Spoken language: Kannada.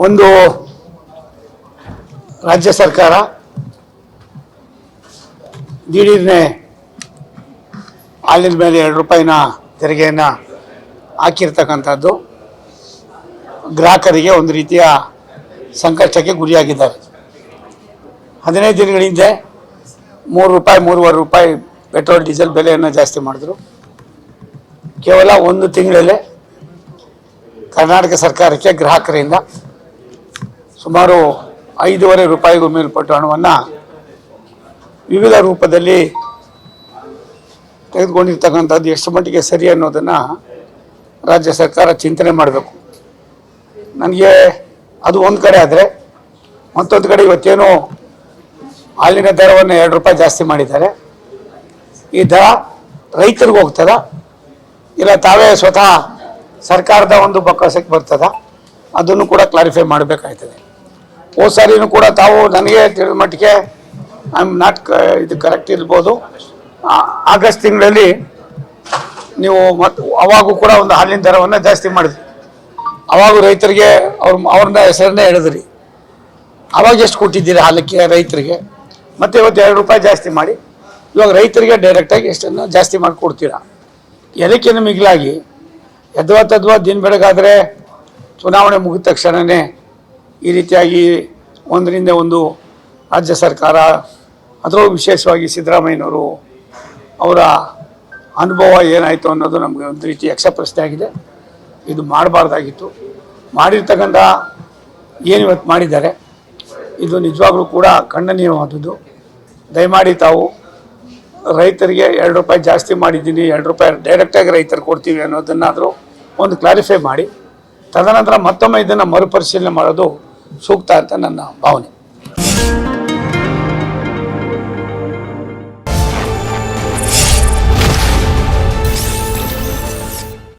ಒಂದು ರಾಜ್ಯ ಸರ್ಕಾರ ದಿಢೀರ್ನೆ ಹಾಲಿನ ಮೇಲೆ 2 ರೂಪಾಯಿನ ತೆರಿಗೆಯನ್ನು ಹಾಕಿರ್ತಕ್ಕಂಥದ್ದು ಗ್ರಾಹಕರಿಗೆ ಒಂದು ರೀತಿಯ ಸಂಕಷ್ಟಕ್ಕೆ ಗುರಿಯಾಗಿದ್ದಾರೆ. 15 ದಿನಗಳ ಹಿಂದೆ 3 ರೂಪಾಯಿ 3.5 ರೂಪಾಯಿ ಪೆಟ್ರೋಲ್ ಡೀಸೆಲ್ ಬೆಲೆಯನ್ನು ಜಾಸ್ತಿ ಮಾಡಿದ್ರು. ಕೇವಲ ಒಂದು ತಿಂಗಳಲ್ಲೇ ಕರ್ನಾಟಕ ಸರ್ಕಾರಕ್ಕೆ ಗ್ರಾಹಕರಿಂದ ಸುಮಾರು 5.5 ರೂಪಾಯಿಗೂ ಮೇಲ್ಪಟ್ಟ ಹಣವನ್ನು ವಿವಿಧ ರೂಪದಲ್ಲಿ ತೆಗೆದುಕೊಂಡಿರ್ತಕ್ಕಂಥದ್ದು ಎಷ್ಟು ಮಟ್ಟಿಗೆ ಸರಿ ಅನ್ನೋದನ್ನು ರಾಜ್ಯ ಸರ್ಕಾರ ಚಿಂತನೆ ಮಾಡಬೇಕು. ನನಗೆ ಅದು ಒಂದು ಕಡೆ ಆದರೆ, ಮತ್ತೊಂದು ಕಡೆ ಇವತ್ತೇನು ಹಾಲಿನ ದರವನ್ನು 2 ರೂಪಾಯಿ ಜಾಸ್ತಿ ಮಾಡಿದ್ದಾರೆ. ಈ ದರ ರೈತರಿಗೆ ಹೋಗ್ತದ, ಇಲ್ಲ ತಾವೇ ಸ್ವತಃ ಸರ್ಕಾರದ ಒಂದು ಬೊಕ್ಕಸಕ್ಕೆ ಬರ್ತದ, ಅದನ್ನು ಕೂಡ ಕ್ಲಾರಿಫೈ ಮಾಡಬೇಕಾಗ್ತದೆ. ಹೋದ ಸಾರಿನೂ ಕೂಡ ತಾವು ನನಗೆ ತಿಳಿದ ಮಟ್ಟಿಗೆ ಇದು ಕರೆಕ್ಟ್ ಇರ್ಬೋದು, ಆಗಸ್ಟ್ ತಿಂಗಳಲ್ಲಿ ನೀವು ಮತ್ತು ಅವಾಗೂ ಕೂಡ ಒಂದು ಹಾಲಿನ ದರವನ್ನು ಜಾಸ್ತಿ ಮಾಡಿದ್ರಿ. ಅವಾಗ ರೈತರಿಗೆ ಅವ್ರನ್ನ ಹೆಸರನ್ನೇ ಹೇಳಿದ್ರಿ. ಅವಾಗ ಎಷ್ಟು ಕೊಟ್ಟಿದ್ದೀರಿ ಹಾಲಕ್ಕೆ ರೈತರಿಗೆ? ಮತ್ತು ಇವತ್ತು 2 ರೂಪಾಯಿ ಜಾಸ್ತಿ ಮಾಡಿ ಇವಾಗ ರೈತರಿಗೆ ಡೈರೆಕ್ಟಾಗಿ ಎಷ್ಟನ್ನು ಜಾಸ್ತಿ ಮಾಡಿ ಕೊಡ್ತೀರಾ? ಎದಕ್ಕಿಂತ ಮಿಗಿಲಾಗಿ ಯದ್ವಾ ದಿನ ಬೆಳಗಾದರೆ ಚುನಾವಣೆ ಮುಗಿದ ತಕ್ಷಣವೇ ಈ ರೀತಿಯಾಗಿ ಒಂದರಿಂದ ಒಂದು ರಾಜ್ಯ ಸರ್ಕಾರ, ಅದರಲ್ಲೂ ವಿಶೇಷವಾಗಿ ಸಿದ್ದರಾಮಯ್ಯನವರು ಅವರ ಅನುಭವ ಏನಾಯಿತು ಅನ್ನೋದು ನಮಗೆ ಒಂದು ರೀತಿ ಯಕ್ಷಪ್ರಶ್ನೆ ಆಗಿದೆ. ಇದು ಮಾಡಬಾರ್ದಾಗಿತ್ತು. ಮಾಡಿರ್ತಕ್ಕಂಥ ಏನು ಇವತ್ತು ಮಾಡಿದ್ದಾರೆ ಇದು ನಿಜವಾಗ್ಲೂ ಕೂಡ ಖಂಡನೀಯವಾದದ್ದು. ದಯಮಾಡಿ ತಾವು ರೈತರಿಗೆ 2 ರೂಪಾಯಿ ಜಾಸ್ತಿ ಮಾಡಿದ್ದೀನಿ, 2 ರೂಪಾಯಿ ಡೈರೆಕ್ಟಾಗಿ ರೈತರು ಕೊಡ್ತೀವಿ ಅನ್ನೋದನ್ನಾದರೂ ಒಂದು ಕ್ಲಾರಿಫೈ ಮಾಡಿ, ತದನಂತರ ಮತ್ತೊಮ್ಮೆ ಇದನ್ನು ಮರುಪರಿಶೀಲನೆ ಮಾಡೋದು ಸೂಕ್ತ ಅಂತ ನನ್ನ ಭಾವನೆ.